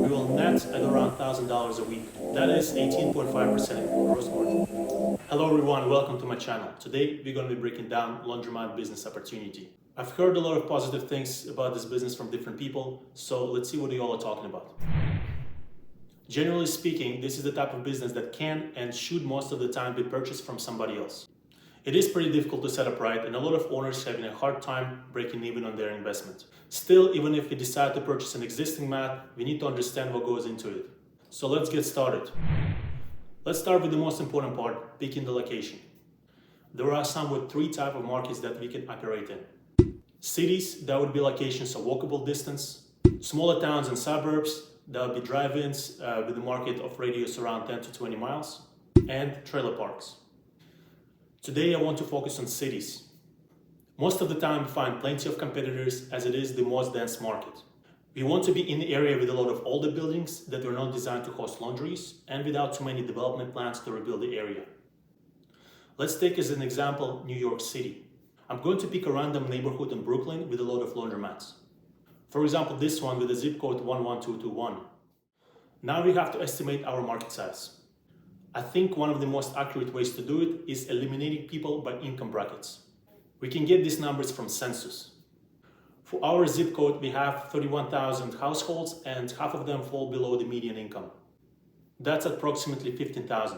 we will net at around $1,000 a week. That is 18.5% gross margin. Hello everyone, welcome to my channel. Today we're going to be breaking down Laundromat business opportunity. I've heard a lot of positive things about this business from different people, so let's see what you all are talking about. Generally speaking, this is the type of business that can and should most of the time be purchased from somebody else. It is pretty difficult to set up right, and a lot of owners are having a hard time breaking even on their investment. Still, even if we decide to purchase an existing mat, we need to understand what goes into it. So let's get started. Let's start with the most important part, picking the location. There are somewhat three types of markets that we can operate in. Cities, that would be locations of walkable distance. Smaller towns and suburbs, that would be drive-ins with a market of radius around 10 to 20 miles. And trailer parks. Today I want to focus on cities. Most of the time we find plenty of competitors as it is the most dense market. We want to be in the area with a lot of older buildings that were not designed to host laundries and without too many development plans to rebuild the area. Let's take as an example New York City. I'm going to pick a random neighborhood in Brooklyn with a lot of laundromats. For example, this one with a zip code 11221. Now we have to estimate our market size. I think one of the most accurate ways to do it is eliminating people by income brackets. We can get these numbers from census. For our zip code, we have 31,000 households and half of them fall below the median income. That's approximately 15,000.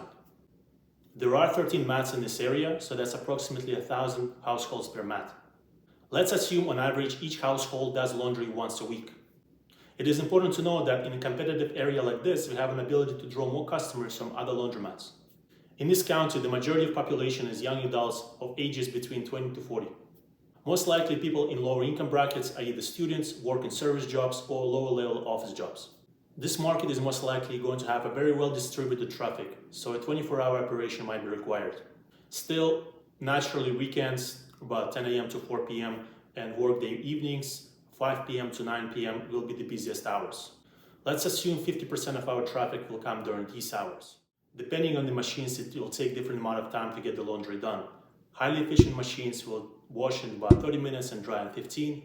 There are 13 mats in this area, so that's approximately 1,000 households per mat. Let's assume on average each household does laundry once a week. It is important to know that in a competitive area like this, we have an ability to draw more customers from other laundromats. In this county, the majority of population is young adults of ages between 20 to 40. Most likely people in lower income brackets are either students, work in service jobs, or lower level office jobs. This market is most likely going to have a very well distributed traffic, so a 24-hour operation might be required. Still, naturally weekends, about 10 a.m. to 4 p.m. and workday evenings, 5 p.m. to 9 p.m. will be the busiest hours. Let's assume 50% of our traffic will come during these hours. Depending on the machines, it will take different amount of time to get the laundry done. Highly efficient machines will wash in about 30 minutes and dry in 15,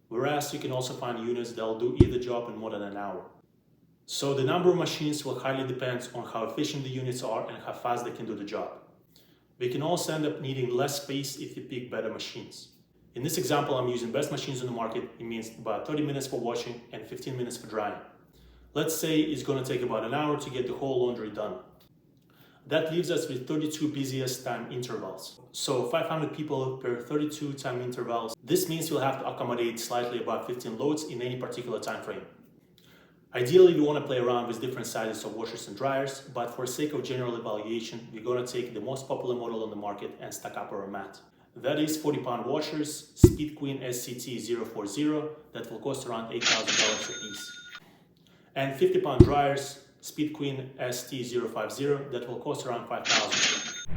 whereas you can also find units that will do either job in more than an hour. So the number of machines will highly depend on how efficient the units are and how fast they can do the job. We can also end up needing less space if we pick better machines. In this example, I'm using best machines on the market. It means about 30 minutes for washing and 15 minutes for drying. Let's say it's going to take about an hour to get the whole laundry done. That leaves us with 32 busiest time intervals. So 500 people per 32 time intervals. This means we'll have to accommodate slightly about 15 loads in any particular time frame. Ideally, we want to play around with different sizes of washers and dryers, but for sake of general evaluation, we're going to take the most popular model on the market and stack up our mat. That is 40-pound washers, Speed Queen SCT040, that will cost around $8,000 a piece. And 50-pound dryers, Speed Queen ST050, that will cost around $5,000.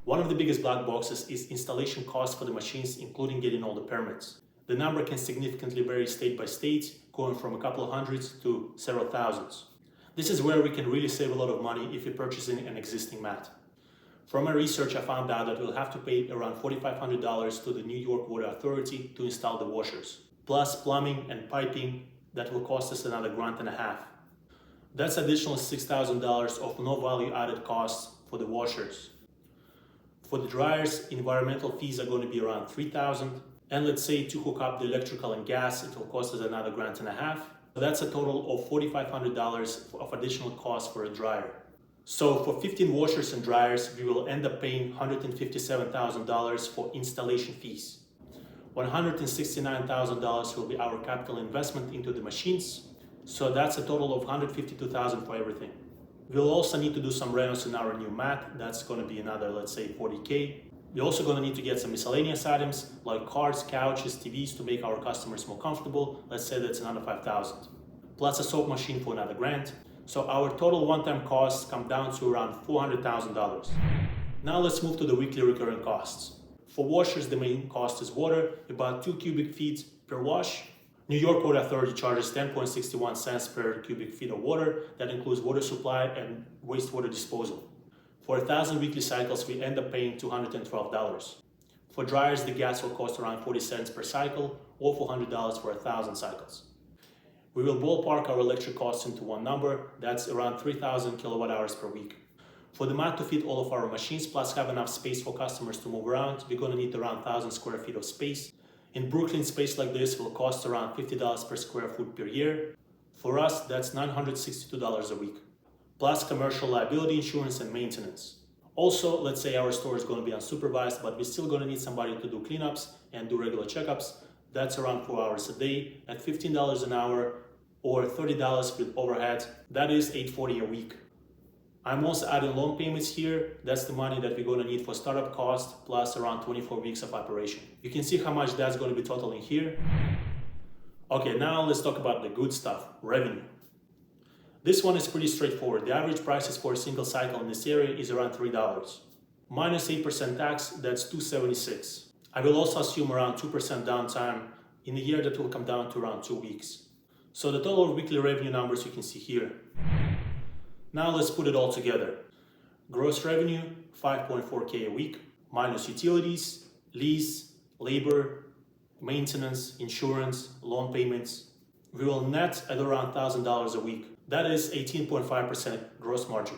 One of the biggest black boxes is installation costs for the machines, including getting all the permits. The number can significantly vary state by state, going from a couple of hundreds to several thousands. This is where we can really save a lot of money if you're purchasing an existing mat. From my research, I found out that we'll have to pay around $4,500 to the New York Water Authority to install the washers, plus plumbing and piping that will cost us another $1,500. That's additional $6,000 of no value added costs for the washers. For the dryers, environmental fees are going to be around $3,000, and let's say to hook up the electrical and gas, it will cost us another $1,500. So that's a total of $4,500 of additional costs for a dryer. So for 15 washers and dryers, we will end up paying $157,000 for installation fees. $169,000 will be our capital investment into the machines. So that's a total of $152,000 for everything. We'll also need to do some renos in our new mat. That's going to be another, let's say, $40K. We're also going to need to get some miscellaneous items like cards, couches, TVs to make our customers more comfortable. Let's say that's another $5,000. Plus a soap machine for another $1,000. So our total one-time costs come down to around $400,000. Now let's move to the weekly recurring costs. For washers, the main cost is water, about 2 cubic feet per wash. New York Water Authority charges 10.61 cents per cubic feet of water. That includes water supply and wastewater disposal. For 1,000 weekly cycles, we end up paying $212. For dryers, the gas will cost around 40 cents per cycle or $400 for 1,000 cycles. We will ballpark our electric costs into one number, that's around 3,000 kilowatt hours per week. For the mat to fit all of our machines plus have enough space for customers to move around, we're going to need around 1,000 square feet of space. In Brooklyn, space like this will cost around $50 per square foot per year. For us, that's $962 a week, plus commercial liability insurance and maintenance. Also, let's say our store is going to be unsupervised, but we're still going to need somebody to do cleanups and do regular checkups. That's around 4 hours a day at $15 an hour or $30 with overhead. That is $840 a week. I'm also adding loan payments here. That's the money that we're going to need for startup cost plus around 24 weeks of operation. You can see how much that's going to be totaling here. Okay, now let's talk about the good stuff, revenue. This one is pretty straightforward. The average prices for a single cycle in this area is around $3. Minus 8% tax, that's $276. I will also assume around 2% downtime in a year that will come down to around 2 weeks. So the total weekly revenue numbers you can see here. Now let's put it all together. Gross revenue, 5.4K a week, minus utilities, lease, labor, maintenance, insurance, loan payments. We will net at around $1,000 a week. That is 18.5% gross margin.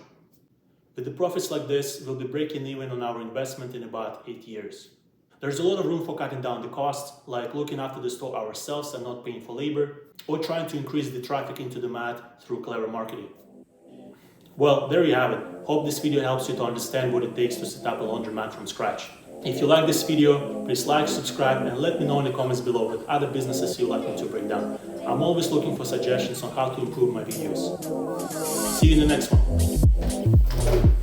With the profits like this, we'll be breaking even on our investment in about 8 years. There's a lot of room for cutting down the costs, like looking after the store ourselves and not paying for labor, or trying to increase the traffic into the mat through clever marketing. Well, there you have it. Hope this video helps you to understand what it takes to set up a laundromat from scratch. If you like this video, please like, subscribe, and let me know in the comments below what other businesses you'd like me to break down. I'm always looking for suggestions on how to improve my videos. See you in the next one.